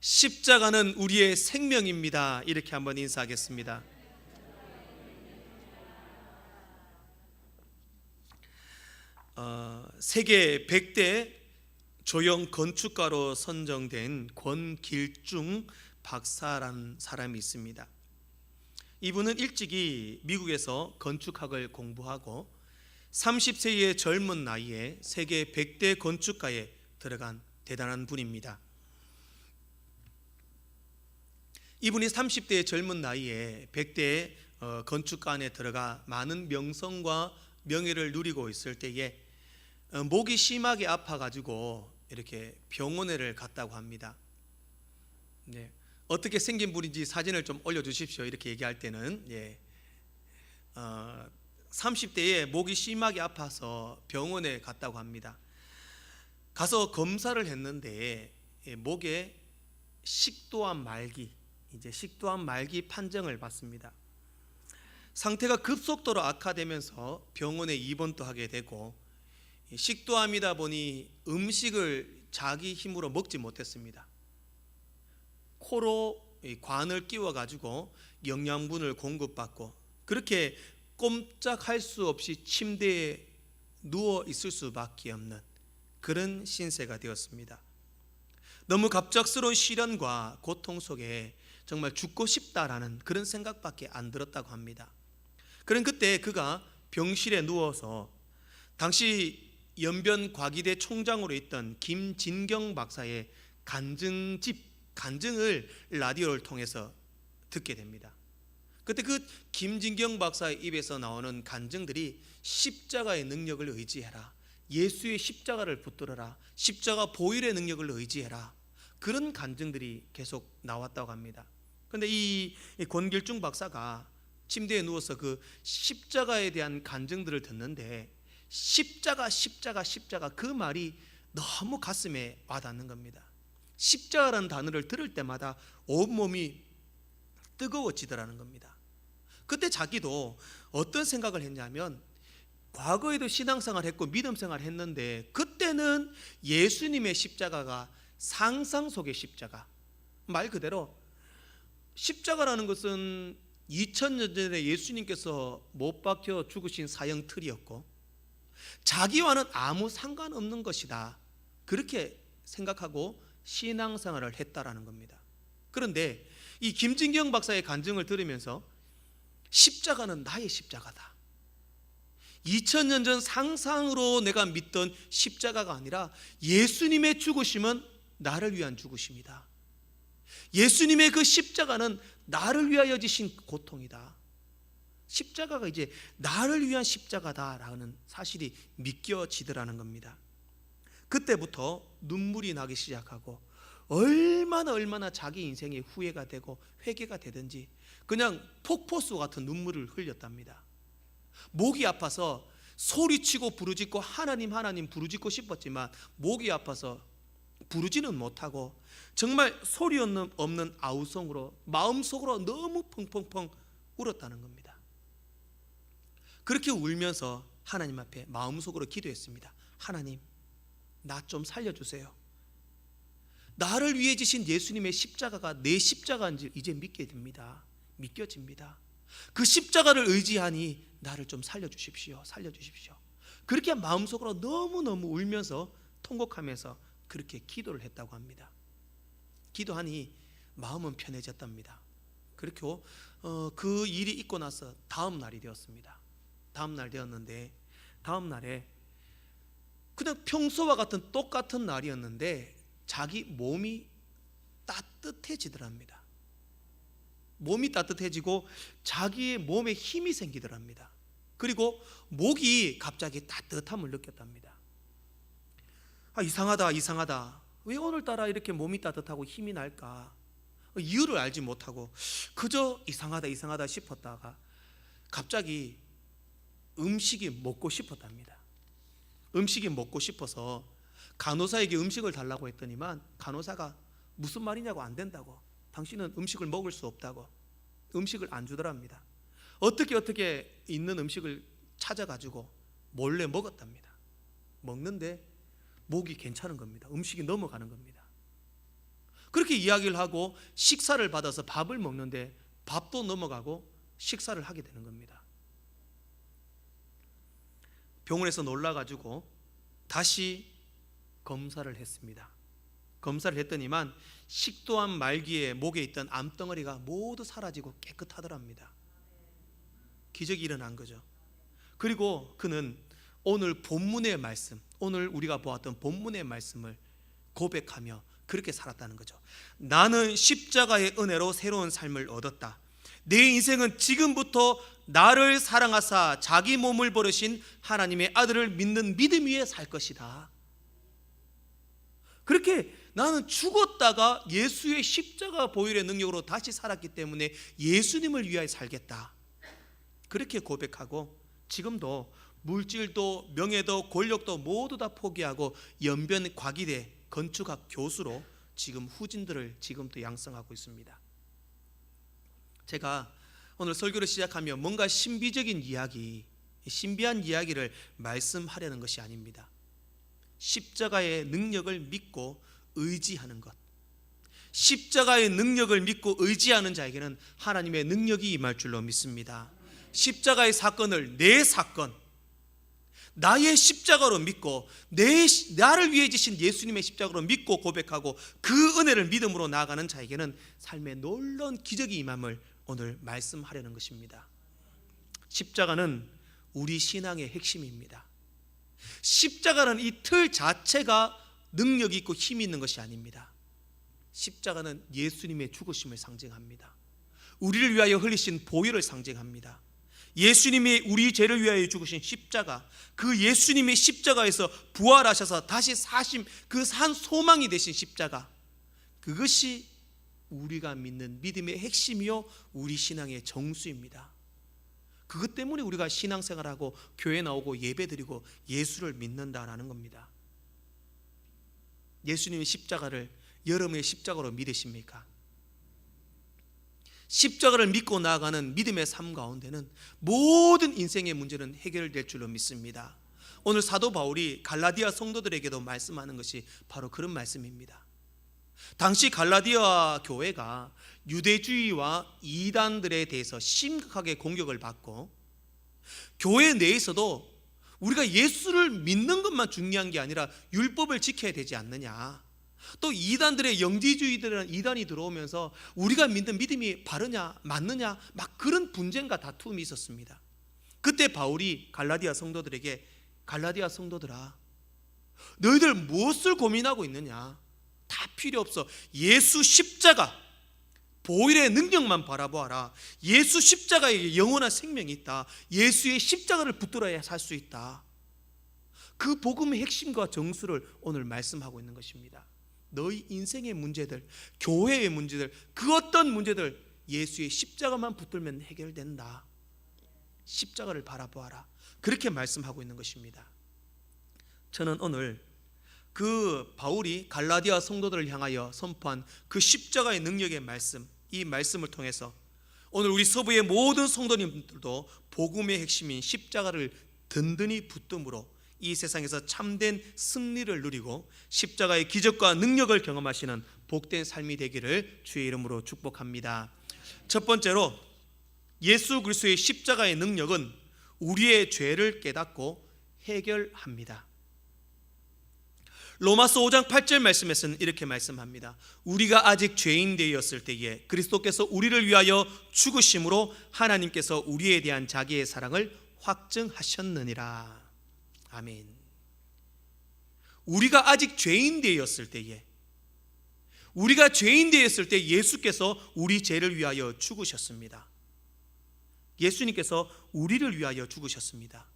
십자가는 우리의 생명입니다. 이렇게 한번 인사하겠습니다. 세계 100대 조형 건축가로 선정된 권길중 박사라는 사람이 있습니다. 이분은 일찍이 미국에서 건축학을 공부하고 30세의 젊은 나이에 세계 100대 건축가에 들어간 대단한 분입니다. 이분이 30대의 젊은 나이에 100대의 건축가 안에 들어가 많은 명성과 명예를 누리고 있을 때에 목이 심하게 아파가지고 이렇게 병원에를 갔다고 합니다. 네. 어떻게 생긴 분인지 사진을 좀 올려주십시오. 이렇게 얘기할 때는 30대에 목이 심하게 아파서 병원에 갔다고 합니다. 가서 검사를 했는데 목에 식도암 말기, 이제 식도암 말기 판정을 받습니다. 상태가 급속도로 악화되면서 병원에 입원도 하게 되고, 식도암이다 보니 음식을 자기 힘으로 먹지 못했습니다. 코로 관을 끼워 가지고 영양분을 공급받고, 그렇게 꼼짝할 수 없이 침대에 누워 있을 수밖에 없는 그런 신세가 되었습니다. 너무 갑작스러운 시련과 고통 속에 정말 죽고 싶다라는 그런 생각밖에 안 들었다고 합니다. 그런 그때 그가 병실에 누워서 당시 연변과기대 총장으로 있던 김진경 박사의 간증을 라디오를 통해서 듣게 됩니다. 그때 그 김진경 박사의 입에서 나오는 간증들이 십자가의 능력을 의지해라, 예수의 십자가를 붙들어라, 십자가 보혈의 능력을 의지해라, 그런 간증들이 계속 나왔다고 합니다. 그런데 이 권길중 박사가 침대에 누워서 그 십자가에 대한 간증들을 듣는데 십자가 그 말이 너무 가슴에 와닿는 겁니다. 십자가라는 단어를 들을 때마다 온몸이 뜨거워지더라는 겁니다. 그때 자기도 어떤 생각을 했냐면, 과거에도 신앙생활 했고 믿음생활 했는데 그때는 예수님의 십자가가 상상 속의 십자가, 말 그대로 십자가라는 것은 2000년 전에 예수님께서 못 박혀 죽으신 사형틀이었고 자기와는 아무 상관없는 것이다, 그렇게 생각하고 신앙생활을 했다라는 겁니다. 그런데 이 김진경 박사의 간증을 들으면서 십자가는 나의 십자가다, 2000년 전 상상으로 내가 믿던 십자가가 아니라 예수님의 죽으심은 나를 위한 죽으심이다, 예수님의 그 십자가는 나를 위하여 지신 고통이다, 십자가가 이제 나를 위한 십자가다라는 사실이 믿겨지더라는 겁니다. 그때부터 눈물이 나기 시작하고 얼마나 자기 인생에 후회가 되고 회개가 되든지 그냥 폭포수 같은 눈물을 흘렸답니다. 목이 아파서 소리치고 부르짖고 하나님 부르짖고 싶었지만 목이 아파서 부르지는 못하고 정말 소리 없는 아우성으로 마음속으로 너무 펑펑펑 울었다는 겁니다. 그렇게 울면서 하나님 앞에 마음속으로 기도했습니다. 하나님, 나 좀 살려주세요. 나를 위해 지신 예수님의 십자가가 내 십자가인지 이제 믿게 됩니다. 믿겨집니다. 그 십자가를 의지하니 나를 좀 살려주십시오. 그렇게 마음속으로 너무너무 울면서 통곡하면서 그렇게 기도를 했다고 합니다. 기도하니 마음은 편해졌답니다. 그렇게 그 일이 있고 나서 다음 날이 되었습니다. 다음 날 되었는데, 다음 날에 그냥 평소와 같은 똑같은 날이었는데 자기 몸이 따뜻해지더랍니다. 몸이 따뜻해지고 자기의 몸에 힘이 생기더랍니다. 그리고 목이 갑자기 따뜻함을 느꼈답니다. 이상하다. 왜 오늘따라 이렇게 몸이 따뜻하고 힘이 날까? 이유를 알지 못하고 그저 이상하다 싶었다가 갑자기 음식이 먹고 싶었답니다. 음식이 먹고 싶어서 간호사에게 음식을 달라고 했더니만 간호사가 무슨 말이냐고, 안 된다고, 당신은 음식을 먹을 수 없다고 음식을 안 주더랍니다. 어떻게 있는 음식을 찾아가지고 몰래 먹었답니다. 먹는데 목이 괜찮은 겁니다. 음식이 넘어가는 겁니다. 그렇게 이야기를 하고 식사를 받아서 밥을 먹는데 밥도 넘어가고 식사를 하게 되는 겁니다. 병원에서 놀라가지고 다시 검사를 했습니다. 검사를 했더니만 식도암 말기에 목에 있던 암덩어리가 모두 사라지고 깨끗하더랍니다. 기적이 일어난 거죠. 그리고 그는 오늘 본문의 말씀, 오늘 우리가 보았던 본문의 말씀을 고백하며 그렇게 살았다는 거죠. 나는 십자가의 은혜로 새로운 삶을 얻었다. 내 인생은 지금부터 나를 사랑하사 자기 몸을 버리신 하나님의 아들을 믿는 믿음 위에 살 것이다. 그렇게 나는 죽었다가 예수의 십자가 보혈의 능력으로 다시 살았기 때문에 예수님을 위하여 살겠다. 그렇게 고백하고 지금도 물질도 명예도 권력도 모두 다 포기하고 연변 과기대 건축학 교수로 지금 후진들을 지금도 양성하고 있습니다. 제가 오늘 설교를 시작하며 뭔가 신비적인 이야기, 신비한 이야기를 말씀하려는 것이 아닙니다. 십자가의 능력을 믿고 의지하는 것, 십자가의 능력을 믿고 의지하는 자에게는 하나님의 능력이 임할 줄로 믿습니다. 십자가의 사건을 내 사건, 나의 십자가로 믿고 나를 위해 지신 예수님의 십자가로 믿고 고백하고 그 은혜를 믿음으로 나아가는 자에게는 삶의 놀라운 기적이 임함을 오늘 말씀하려는 것입니다. 십자가는 우리 신앙의 핵심입니다. 십자가는 이 틀 자체가 능력이 있고 힘이 있는 것이 아닙니다. 십자가는 예수님의 죽으심을 상징합니다. 우리를 위하여 흘리신 보혈을 상징합니다. 예수님이 우리 죄를 위하여 죽으신 십자가, 그 예수님의 십자가에서 부활하셔서 다시 사심, 그 산 소망이 되신 십자가, 그것이 우리가 믿는 믿음의 핵심이요 우리 신앙의 정수입니다. 그것 때문에 우리가 신앙생활하고 교회 나오고 예배드리고 예수를 믿는다라는 겁니다. 예수님의 십자가를 여러분의 십자가로 믿으십니까? 십자가를 믿고 나아가는 믿음의 삶 가운데는 모든 인생의 문제는 해결될 줄로 믿습니다. 오늘 사도 바울이 갈라디아 성도들에게도 말씀하는 것이 바로 그런 말씀입니다. 당시 갈라디아 교회가 유대주의와 이단들에 대해서 심각하게 공격을 받고 교회 내에서도 우리가 예수를 믿는 것만 중요한 게 아니라 율법을 지켜야 되지 않느냐, 또 이단들의 영지주의들은 이단이 들어오면서 우리가 믿는 믿음이 바르냐 맞느냐 막 그런 분쟁과 다툼이 있었습니다. 그때 바울이 갈라디아 성도들에게 갈라디아 성도들아, 너희들 무엇을 고민하고 있느냐, 다 필요 없어. 예수 십자가 보혈의 능력만 바라보아라. 예수 십자가에 영원한 생명이 있다. 예수의 십자가를 붙들어야 살 수 있다. 그 복음의 핵심과 정수를 오늘 말씀하고 있는 것입니다. 너희 인생의 문제들, 교회의 문제들, 그 어떤 문제들 예수의 십자가만 붙들면 해결된다. 십자가를 바라보아라. 그렇게 말씀하고 있는 것입니다. 저는 오늘 그 바울이 갈라디아 성도들을 향하여 선포한 그 십자가의 능력의 말씀, 이 말씀을 통해서 오늘 우리 서부의 모든 성도님들도 복음의 핵심인 십자가를 든든히 붙듦으로 이 세상에서 참된 승리를 누리고 십자가의 기적과 능력을 경험하시는 복된 삶이 되기를 주의 이름으로 축복합니다. 첫 번째로 예수 그리스도의 십자가의 능력은 우리의 죄를 깨닫고 해결합니다. 로마서 5장 8절 말씀에서는 이렇게 말씀합니다. 우리가 아직 죄인 되었을 때에 그리스도께서 우리를 위하여 죽으심으로 하나님께서 우리에 대한 자기의 사랑을 확증하셨느니라. 아멘. 우리가 아직 죄인 되었을 때에, 우리가 죄인 되었을 때 예수께서 우리 죄를 위하여 죽으셨습니다. 예수님께서 우리를 위하여 죽으셨습니다.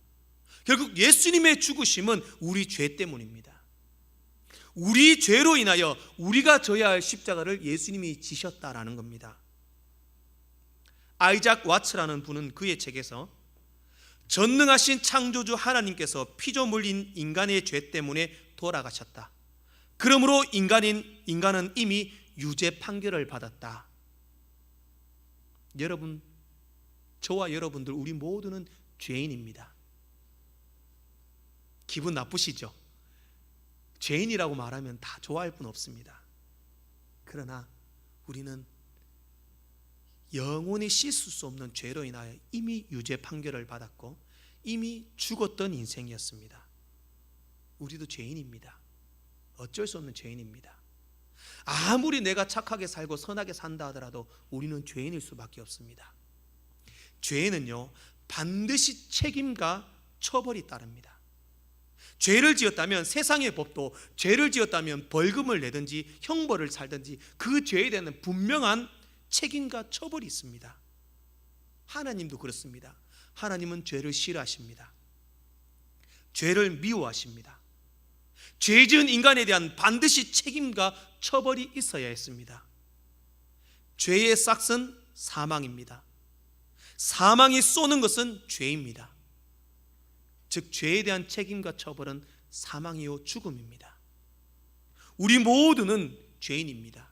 결국 예수님의 죽으심은 우리 죄 때문입니다. 우리 죄로 인하여 우리가 져야 할 십자가를 예수님이 지셨다라는 겁니다. 아이작 와츠라는 분은 그의 책에서 전능하신 창조주 하나님께서 피조물인 인간의 죄 때문에 돌아가셨다. 그러므로 인간은 이미 유죄 판결을 받았다. 여러분, 저와 여러분들 우리 모두는 죄인입니다. 기분 나쁘시죠? 죄인이라고 말하면 다 좋아할 분 없습니다. 그러나 우리는 영원히 씻을 수 없는 죄로 인하여 이미 유죄 판결을 받았고 이미 죽었던 인생이었습니다. 우리도 죄인입니다. 어쩔 수 없는 죄인입니다. 아무리 내가 착하게 살고 선하게 산다 하더라도 우리는 죄인일 수밖에 없습니다. 죄는요, 반드시 책임과 처벌이 따릅니다. 죄를 지었다면 세상의 법도 죄를 지었다면 벌금을 내든지 형벌을 살든지 그 죄에 대한 분명한 책임과 처벌이 있습니다. 하나님도 그렇습니다. 하나님은 죄를 싫어하십니다. 죄를 미워하십니다. 죄 지은 인간에 대한 반드시 책임과 처벌이 있어야 했습니다. 죄의 싹은 사망입니다. 사망이 쏘는 것은 죄입니다. 즉 죄에 대한 책임과 처벌은 사망이요 죽음입니다. 우리 모두는 죄인입니다.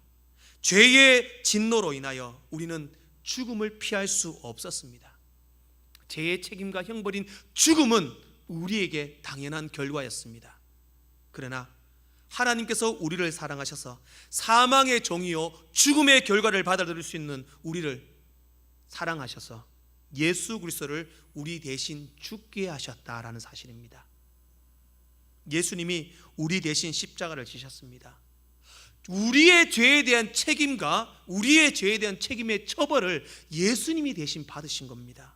죄의 진노로 인하여 우리는 죽음을 피할 수 없었습니다. 죄의 책임과 형벌인 죽음은 우리에게 당연한 결과였습니다. 그러나 하나님께서 우리를 사랑하셔서 사망의 종이요 죽음의 결과를 받아들일 수 있는 우리를 사랑하셔서 예수 그리스도를 우리 대신 죽게 하셨다라는 사실입니다. 예수님이 우리 대신 십자가를 지셨습니다. 우리의 죄에 대한 책임과 우리의 죄에 대한 책임의 처벌을 예수님이 대신 받으신 겁니다.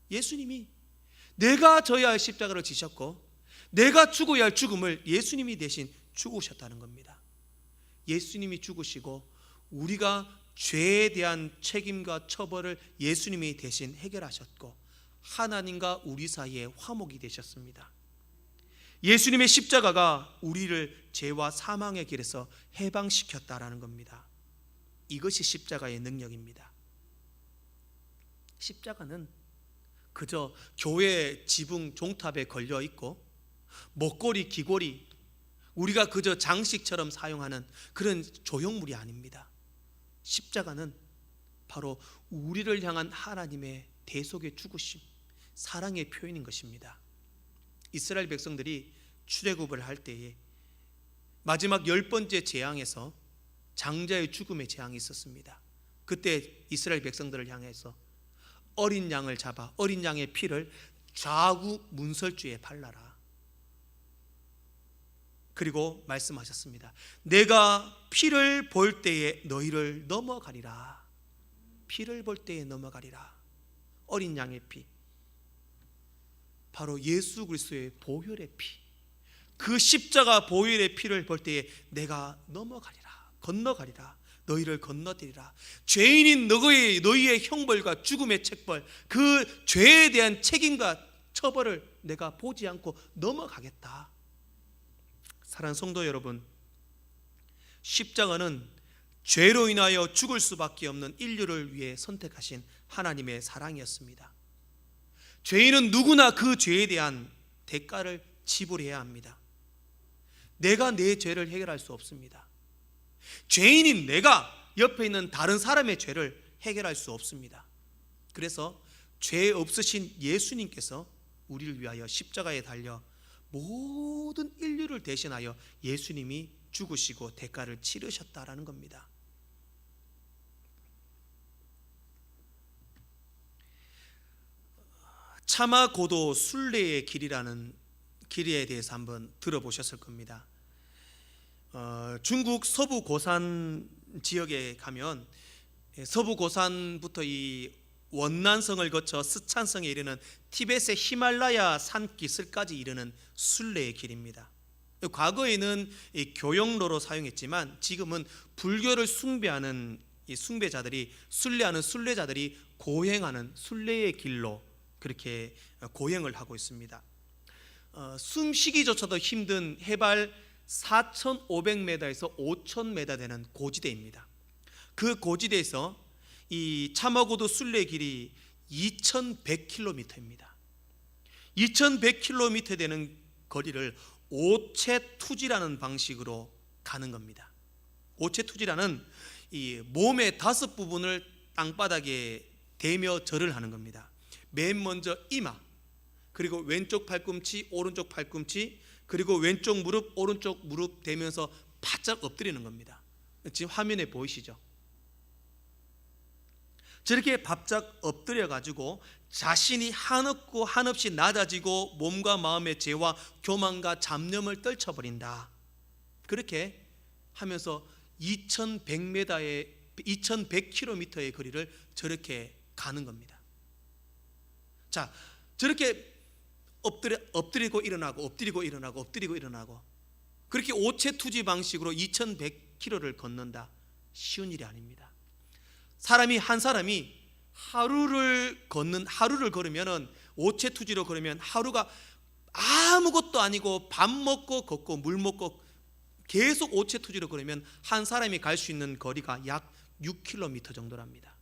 예수님이 내가 져야 할 십자가를 지셨고 내가 죽어야 할 죽음을 예수님이 대신 죽으셨다는 겁니다. 예수님이 죽으시고 우리가 죄에 대한 책임과 처벌을 예수님이 대신 해결하셨고 하나님과 우리 사이에 화목이 되셨습니다. 예수님의 십자가가 우리를 죄와 사망의 길에서 해방시켰다라는 겁니다. 이것이 십자가의 능력입니다. 십자가는 그저 교회 지붕 종탑에 걸려 있고 목걸이, 귀걸이, 우리가 그저 장식처럼 사용하는 그런 조형물이 아닙니다. 십자가는 바로 우리를 향한 하나님의 대속의 죽으심, 사랑의 표현인 것입니다. 이스라엘 백성들이 출애굽을 할 때에 마지막 10번째 재앙에서 장자의 죽음의 재앙이 있었습니다. 그때 이스라엘 백성들을 향해서 어린 양을 잡아 어린 양의 피를 좌우 문설주에 발라라. 그리고 말씀하셨습니다. 내가 피를 볼 때에 너희를 넘어가리라. 피를 볼 때에 넘어가리라. 어린 양의 피, 바로 예수 그리스도의 보혈의 피, 그 십자가 보혈의 피를 볼 때에 내가 넘어가리라, 건너가리라, 너희를 건너들이라. 죄인인 너희의 형벌과 죽음의 책벌, 그 죄에 대한 책임과 처벌을 내가 보지 않고 넘어가겠다. 사랑하는 성도 여러분, 십자가는 죄로 인하여 죽을 수밖에 없는 인류를 위해 선택하신 하나님의 사랑이었습니다. 죄인은 누구나 그 죄에 대한 대가를 지불해야 합니다. 내가 내 죄를 해결할 수 없습니다. 죄인인 내가 옆에 있는 다른 사람의 죄를 해결할 수 없습니다. 그래서 죄 없으신 예수님께서 우리를 위하여 십자가에 달려 모든 인류를 대신하여 예수님이 죽으시고 대가를 치르셨다라는 겁니다. 차마 고도 순례의 길이라는 길에 대해서 한번 들어보셨을 겁니다. 중국 서부 고산 지역에 가면 서부 고산부터 이 원난성을 거쳐 스촨성에 이르는 티벳의 히말라야 산기슭까지 이르는 순례의 길입니다. 과거에는 이 교역로로 사용했지만 지금은 불교를 숭배하는 이 숭배자들이 순례하는 순례자들이 고행하는 순례의 길로 그렇게 고행을 하고 있습니다. 숨쉬기조차도 힘든 해발 4,500m에서 5,000m 되는 고지대입니다. 그 고지대에서 이 차마고도 순례 길이 2,100km입니다. 2,100km 되는 거리를 오체투지라는 방식으로 가는 겁니다. 오체투지라는 이 몸의 5부분을 땅바닥에 대며 절을 하는 겁니다. 맨 먼저 이마, 그리고 왼쪽 팔꿈치, 오른쪽 팔꿈치, 그리고 왼쪽 무릎, 오른쪽 무릎 대면서 바짝 엎드리는 겁니다. 지금 화면에 보이시죠? 저렇게 바짝 엎드려 가지고 자신이 한없고 한없이 낮아지고 몸과 마음의 죄와 교만과 잡념을 떨쳐버린다. 그렇게 하면서 2100km의 거리를 저렇게 가는 겁니다. 자, 저렇게 엎드리고 일어나고 엎드리고 일어나고 엎드리고 일어나고 그렇게 오체투지 방식으로 2100km를 걷는다. 쉬운 일이 아닙니다. 한 사람이 하루를 걸으면은 오체투지로 걸으면 하루가 아무것도 아니고 밥 먹고 걷고 물 먹고 계속 오체투지로 걸으면 한 사람이 갈 수 있는 거리가 약 6km 정도랍니다.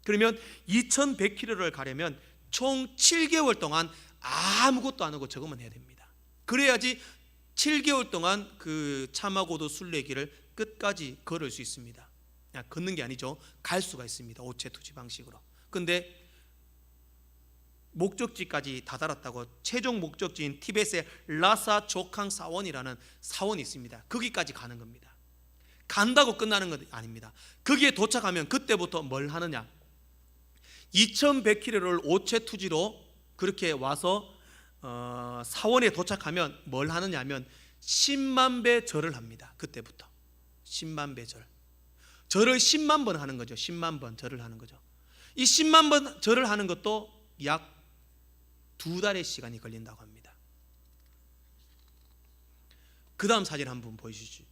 그러면 2100km를 가려면 총 7개월 동안 아무것도 안 하고 저것만 해야 됩니다. 그래야지 7개월 동안 그 차마고도 순례길을 끝까지 걸을 수 있습니다. 그냥 걷는 게 아니죠. 갈 수가 있습니다. 오체투지 방식으로. 근데 목적지까지 다다랐다고 최종 목적지인 티벳의 라사 조캉 사원이라는 사원이 있습니다. 거기까지 가는 겁니다. 간다고 끝나는 건 아닙니다. 거기에 도착하면 그때부터 뭘 하느냐, 2100km를 오체투지로 그렇게 와서 사원에 도착하면 뭘 하느냐 하면 10만 배 절을 합니다. 그때부터 10만 배 절을 10만 번 하는 거죠. 10만 번 절을 하는 거죠. 이 10만 번 절을 하는 것도 약 2달의 시간이 걸린다고 합니다. 그 다음 사진 한번 보여주시죠.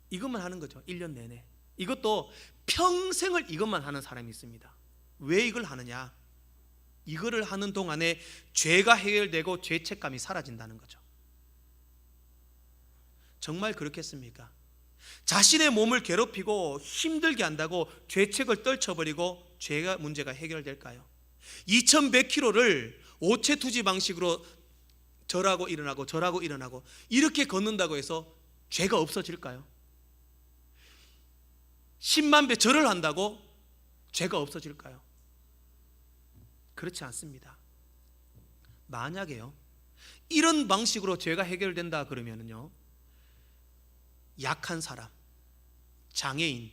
이것만 하는 거죠. 1년 내내. 이것도 평생을 이것만 하는 사람이 있습니다. 왜 이걸 하느냐, 이거를 하는 동안에 죄가 해결되고 죄책감이 사라진다는 거죠. 정말 그렇겠습니까? 자신의 몸을 괴롭히고 힘들게 한다고 죄책을 떨쳐버리고 죄가 문제가 해결될까요? 2100km를 오체투지 방식으로 절하고 일어나고 절하고 일어나고 이렇게 걷는다고 해서 죄가 없어질까요? 10만 배 절을 한다고 죄가 없어질까요? 그렇지 않습니다. 만약에요, 이런 방식으로 죄가 해결된다 그러면요, 약한 사람, 장애인,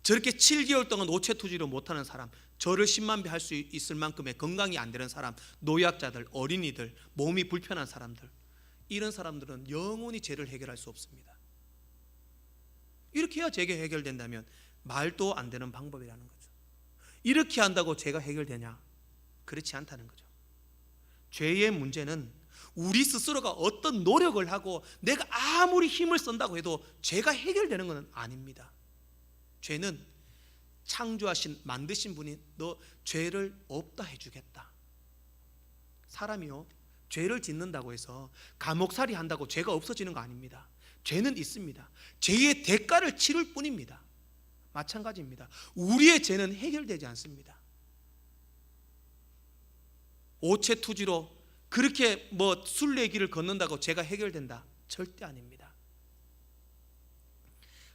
저렇게 7개월 동안 오체투지로 못하는 사람, 절을 10만 배 할 수 있을 만큼의 건강이 안 되는 사람, 노약자들, 어린이들, 몸이 불편한 사람들, 이런 사람들은 영원히 죄를 해결할 수 없습니다. 이렇게 해야 죄가 해결된다면 말도 안 되는 방법이라는 거죠. 이렇게 한다고 죄가 해결되냐? 그렇지 않다는 거죠. 죄의 문제는 우리 스스로가 어떤 노력을 하고 내가 아무리 힘을 쓴다고 해도 죄가 해결되는 것은 아닙니다. 죄는 창조하신, 만드신 분이 너 죄를 없다 해주겠다. 사람이요, 죄를 짓는다고 해서 감옥살이 한다고 죄가 없어지는 거 아닙니다. 죄는 있습니다. 죄의 대가를 치를 뿐입니다. 마찬가지입니다. 우리의 죄는 해결되지 않습니다. 오체투지로 그렇게 순례길을 걷는다고 죄가 해결된다? 절대 아닙니다.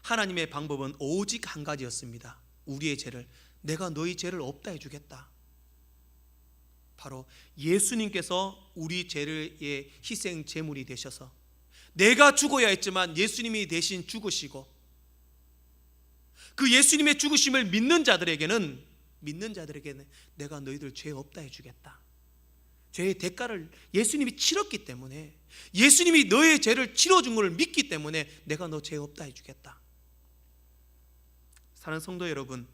하나님의 방법은 오직 한 가지였습니다. 우리의 죄를, 내가 너희 죄를 없다 해주겠다. 바로 예수님께서 우리 죄의 희생 제물이 되셔서 내가 죽어야 했지만 예수님이 대신 죽으시고, 그 예수님의 죽으심을 믿는 자들에게는 내가 너희들 죄 없다 해주겠다. 죄의 대가를 예수님이 치렀기 때문에, 예수님이 너의 죄를 치러준 것을 믿기 때문에 내가 너 죄 없다 해주겠다. 사랑하는 성도 여러분,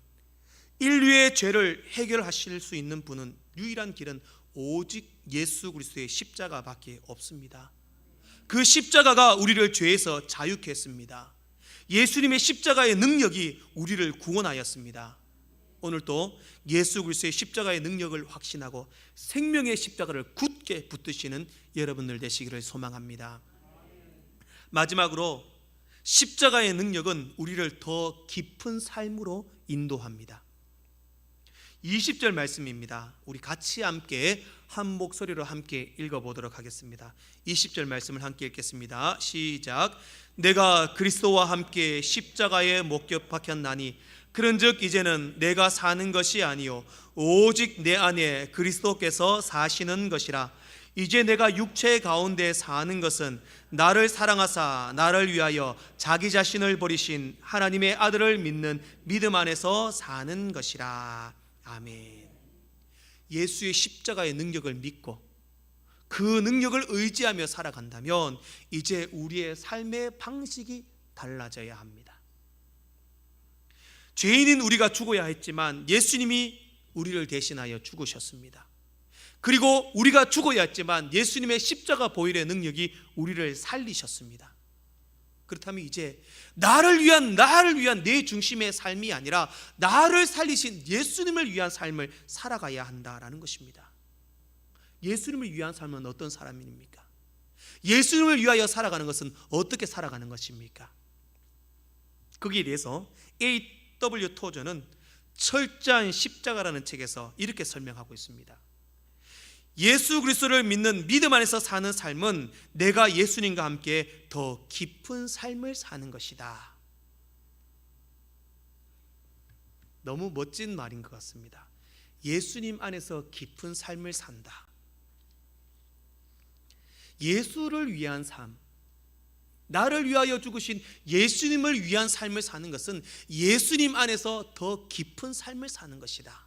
인류의 죄를 해결하실 수 있는 분은, 유일한 길은 오직 예수 그리스도의 십자가밖에 없습니다. 그 십자가가 우리를 죄에서 자유케 했습니다. 예수님의 십자가의 능력이 우리를 구원하였습니다. 오늘도 예수 그리스도의 십자가의 능력을 확신하고 생명의 십자가를 굳게 붙드시는 여러분들 되시기를 소망합니다. 마지막으로, 십자가의 능력은 우리를 더 깊은 삶으로 인도합니다. 20절 말씀입니다. 우리 같이 함께 한 목소리로 함께 읽어보도록 하겠습니다. 20절 말씀을 함께 읽겠습니다. 시작. 내가 그리스도와 함께 십자가에 못 박혔나니 그런즉 이제는 내가 사는 것이 아니요 오직 내 안에 그리스도께서 사시는 것이라. 이제 내가 육체 가운데 사는 것은 나를 사랑하사 나를 위하여 자기 자신을 버리신 하나님의 아들을 믿는 믿음 안에서 사는 것이라. 아멘. 예수의 십자가의 능력을 믿고 그 능력을 의지하며 살아간다면 이제 우리의 삶의 방식이 달라져야 합니다. 죄인인 우리가 죽어야 했지만 예수님이 우리를 대신하여 죽으셨습니다. 그리고 우리가 죽어야 했지만 예수님의 십자가 보혈의 능력이 우리를 살리셨습니다. 그렇다면 이제 나를 위한 내 중심의 삶이 아니라 나를 살리신 예수님을 위한 삶을 살아가야 한다라는 것입니다. 예수님을 위한 삶은 어떤 사람입니까? 예수님을 위하여 살아가는 것은 어떻게 살아가는 것입니까? 거기에 대해서 A.W. 토저는 철저한 십자가라는 책에서 이렇게 설명하고 있습니다. 예수 그리스도를 믿는 믿음 안에서 사는 삶은 내가 예수님과 함께 더 깊은 삶을 사는 것이다. 너무 멋진 말인 것 같습니다. 예수님 안에서 깊은 삶을 산다. 예수를 위한 삶, 나를 위하여 죽으신 예수님을 위한 삶을 사는 것은 예수님 안에서 더 깊은 삶을 사는 것이다.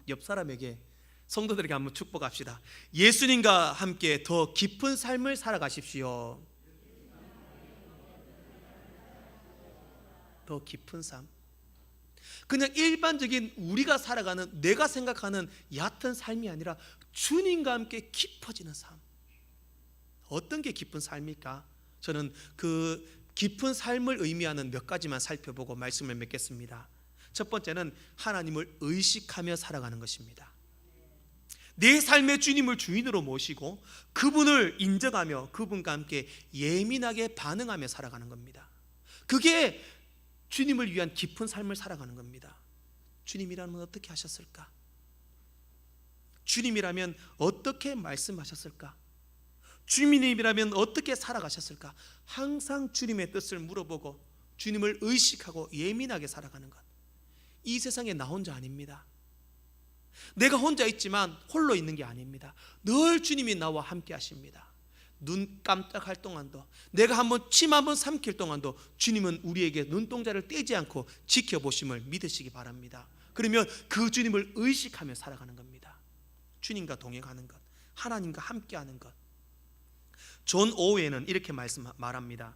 옆 사람에게, 성도들에게 한번 축복합시다. 예수님과 함께 더 깊은 삶을 살아가십시오. 더 깊은 삶. 그냥 일반적인 우리가 살아가는, 내가 생각하는 얕은 삶이 아니라 주님과 함께 깊어지는 삶. 어떤 게 깊은 삶일까? 저는 그 깊은 삶을 의미하는 몇 가지만 살펴보고 말씀을 맺겠습니다. 첫 번째는 하나님을 의식하며 살아가는 것입니다. 내 삶의 주님을 주인으로 모시고 그분을 인정하며 그분과 함께 예민하게 반응하며 살아가는 겁니다. 그게 주님을 위한 깊은 삶을 살아가는 겁니다. 주님이라면 어떻게 하셨을까? 주님이라면 어떻게 말씀하셨을까? 주님이라면 어떻게 살아가셨을까? 항상 주님의 뜻을 물어보고 주님을 의식하고 예민하게 살아가는 것. 이 세상에 나 혼자 아닙니다. 내가 혼자 있지만 홀로 있는 게 아닙니다. 늘 주님이 나와 함께 하십니다. 눈 깜짝할 동안도, 내가 한번 침 한번 삼킬 동안도 주님은 우리에게 눈동자를 떼지 않고 지켜보심을 믿으시기 바랍니다. 그러면 그 주님을 의식하며 살아가는 겁니다. 주님과 동행하는 것, 하나님과 함께하는 것. 존 오웨는 이렇게 말합니다.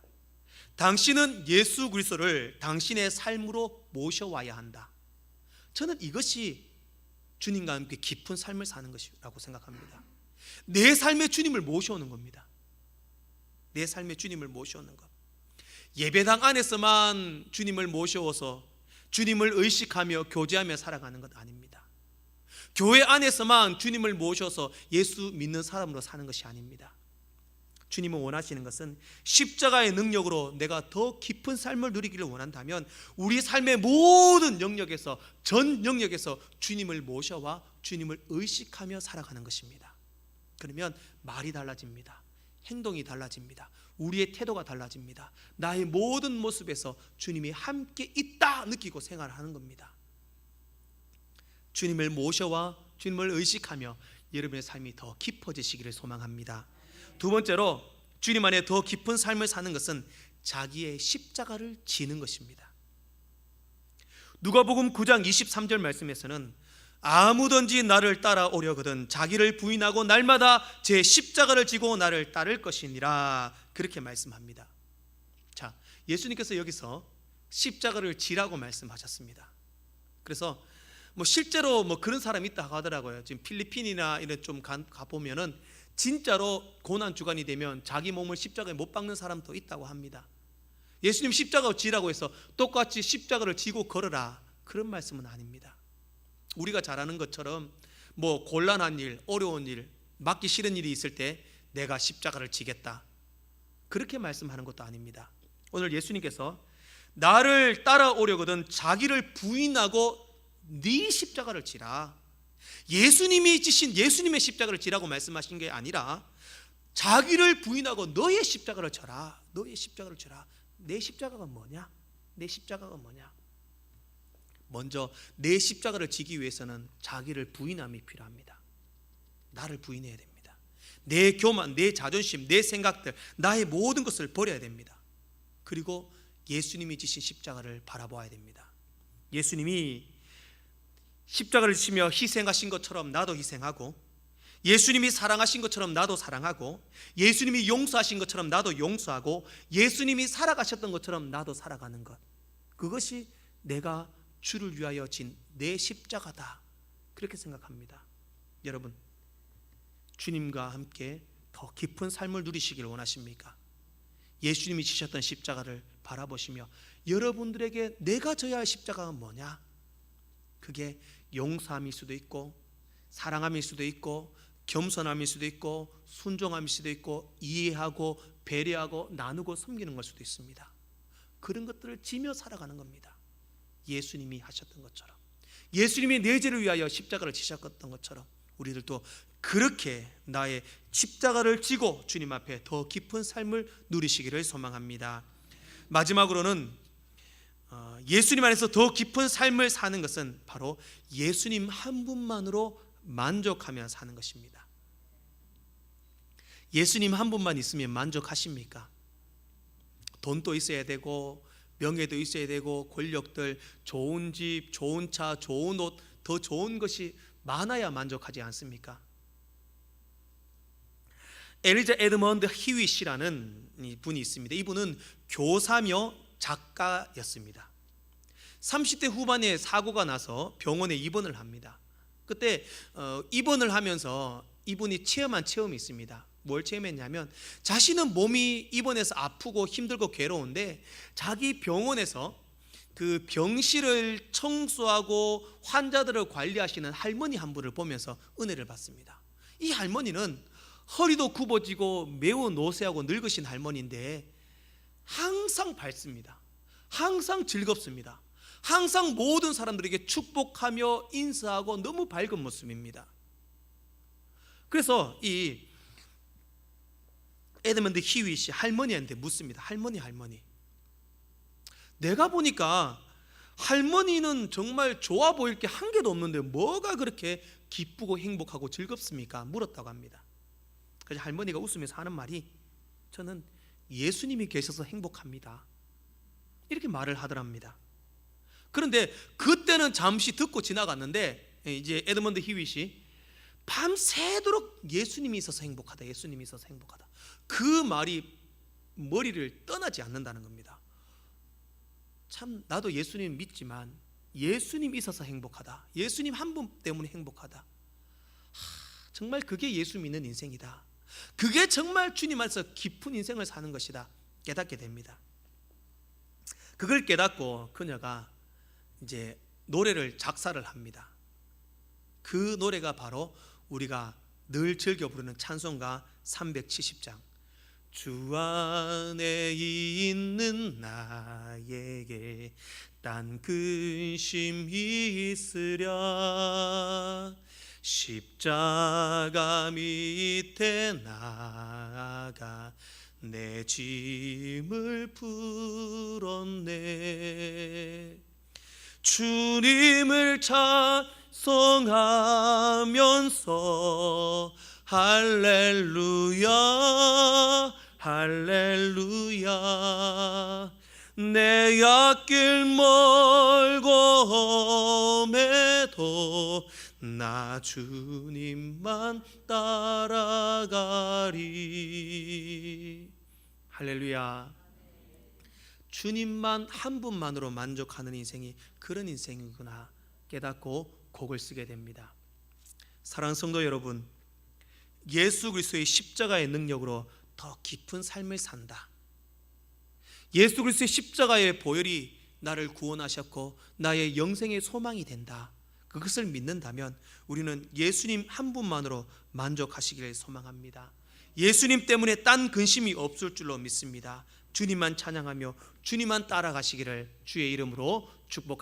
당신은 예수 그리스도를 당신의 삶으로 모셔와야 한다. 저는 이것이 주님과 함께 깊은 삶을 사는 것이라고 생각합니다. 내 삶의 주님을 모셔오는 겁니다. 내 삶의 주님을 모셔오는 것. 예배당 안에서만 주님을 모셔오서 주님을 의식하며 교제하며 살아가는 것 아닙니다. 교회 안에서만 주님을 모셔서 예수 믿는 사람으로 사는 것이 아닙니다. 주님은 원하시는 것은 십자가의 능력으로 내가 더 깊은 삶을 누리기를 원한다면 우리 삶의 모든 영역에서, 전 영역에서 주님을 모셔와 주님을 의식하며 살아가는 것입니다. 그러면 말이 달라집니다. 행동이 달라집니다. 우리의 태도가 달라집니다. 나의 모든 모습에서 주님이 함께 있다 느끼고 생활하는 겁니다. 주님을 모셔와 주님을 의식하며 여러분의 삶이 더 깊어지시기를 소망합니다. 두 번째로 주님 안에 더 깊은 삶을 사는 것은 자기의 십자가를 지는 것입니다. 누가복음 9장 23절 말씀에서는 아무든지 나를 따라오려거든 자기를 부인하고 날마다 제 십자가를 지고 나를 따를 것이니라, 그렇게 말씀합니다. 자, 예수님께서 여기서 십자가를 지라고 말씀하셨습니다. 그래서 실제로 그런 사람이 있다 하더라고요. 지금 필리핀이나 이런 좀 가보면은 진짜로 고난 주간이 되면 자기 몸을 십자가에 못 박는 사람도 있다고 합니다. 예수님 십자가 지라고 해서 똑같이 십자가를 지고 걸어라, 그런 말씀은 아닙니다. 우리가 잘 아는 것처럼 곤란한 일, 어려운 일, 맡기 싫은 일이 있을 때 내가 십자가를 지겠다, 그렇게 말씀하는 것도 아닙니다. 오늘 예수님께서 나를 따라오려거든 자기를 부인하고 네 십자가를 지라, 예수님이 지신 예수님의 십자가를 지라고 말씀하신 게 아니라 자기를 부인하고 너의 십자가를 져라. 너의 십자가를 져라. 내 십자가가 뭐냐? 내 십자가가 뭐냐? 먼저 내 십자가를 지기 위해서는 자기를 부인함이 필요합니다. 나를 부인해야 됩니다. 내 교만, 내 자존심, 내 생각들, 나의 모든 것을 버려야 됩니다. 그리고 예수님이 지신 십자가를 바라보아야 됩니다. 예수님이 십자가를 지시며 희생하신 것처럼 나도 희생하고, 예수님이 사랑하신 것처럼 나도 사랑하고, 예수님이 용서하신 것처럼 나도 용서하고, 예수님이 살아가셨던 것처럼 나도 살아가는 것, 그것이 내가 주를 위하여 진 내 십자가다, 그렇게 생각합니다. 여러분, 주님과 함께 더 깊은 삶을 누리시기를 원하십니까? 예수님이 지셨던 십자가를 바라보시며 여러분들에게 내가 져야 할 십자가가 뭐냐? 그게 용서함일 수도 있고, 사랑함일 수도 있고, 겸손함일 수도 있고, 순종함일 수도 있고, 이해하고 배려하고 나누고 섬기는 걸 수도 있습니다. 그런 것들을 지며 살아가는 겁니다. 예수님이 하셨던 것처럼, 예수님이 내 죄를 위하여 십자가를 지셨던 것처럼 우리들도 그렇게 나의 십자가를 지고 주님 앞에 더 깊은 삶을 누리시기를 소망합니다. 마지막으로는 예수님 안에서 더 깊은 삶을 사는 것은 바로 예수님 한 분만으로 만족하며 사는 것입니다. 예수님 한 분만 있으면 만족하십니까? 돈도 있어야 되고, 명예도 있어야 되고, 권력들, 좋은 집, 좋은 차, 좋은 옷, 더 좋은 것이 많아야 만족하지 않습니까? 엘리자 에드먼드 히윗이라는 분이 있습니다. 이분은 교사며 작가였습니다. 30대 후반에 사고가 나서 병원에 입원을 합니다. 그때 입원을 하면서 이분이 체험한 체험이 있습니다. 뭘 체험했냐면, 자신은 몸이 입원해서 아프고 힘들고 괴로운데 자기 병원에서 그 병실을 청소하고 환자들을 관리하시는 할머니 한 분을 보면서 은혜를 받습니다. 이 할머니는 허리도 굽어지고 매우 노쇠하고 늙으신 할머니인데 항상 밝습니다. 항상 즐겁습니다. 항상 모든 사람들에게 축복하며 인사하고 너무 밝은 모습입니다. 그래서 이 에드먼드 히윗이 할머니한테 묻습니다. 할머니, 내가 보니까 할머니는 정말 좋아 보일 게 한 개도 없는데 뭐가 그렇게 기쁘고 행복하고 즐겁습니까? 물었다고 합니다. 그래서 할머니가 웃으면서 하는 말이, 저는 예수님이 계셔서 행복합니다, 이렇게 말을 하더랍니다. 그런데 그때는 잠시 듣고 지나갔는데, 이제 에드먼드 히윗이 밤새도록 예수님이 있어서 행복하다, 예수님이 있어서 행복하다, 그 말이 머리를 떠나지 않는다는 겁니다. 참, 나도 예수님 믿지만 예수님 있어서 행복하다, 예수님 한 분 때문에 행복하다, 정말 그게 예수 믿는 인생이다, 그게 정말 주님 안에서 깊은 인생을 사는 것이다 깨닫게 됩니다. 그걸 깨닫고 그녀가 이제 노래를 작사를 합니다. 그 노래가 바로 우리가 늘 즐겨 부르는 찬송가 370장, 주 안에 있는 나에게 딴 근심이 있으랴, 십자가 밑에 나아가 내 짐을 풀었네. 주님을 찬송하면서 할렐루야 할렐루야, 내 앞길 멀고 험해도 나 주님만 따라가리. 할렐루야. 주님만 한 분만으로 만족하는 인생이 그런 인생이구나 깨닫고 곡을 쓰게 됩니다. 사랑하는 성도 여러분, 예수 그리스도의 십자가의 능력으로 더 깊은 삶을 산다, 예수 그리스도의 십자가의 보혈이 나를 구원하셨고 나의 영생의 소망이 된다, 그것을 믿는다면 우리는 예수님 한 분만으로 만족하시기를 소망합니다. 예수님 때문에 딴 근심이 없을 줄로 믿습니다. 주님만 찬양하며 주님만 따라가시기를 주의 이름으로 축복합니다.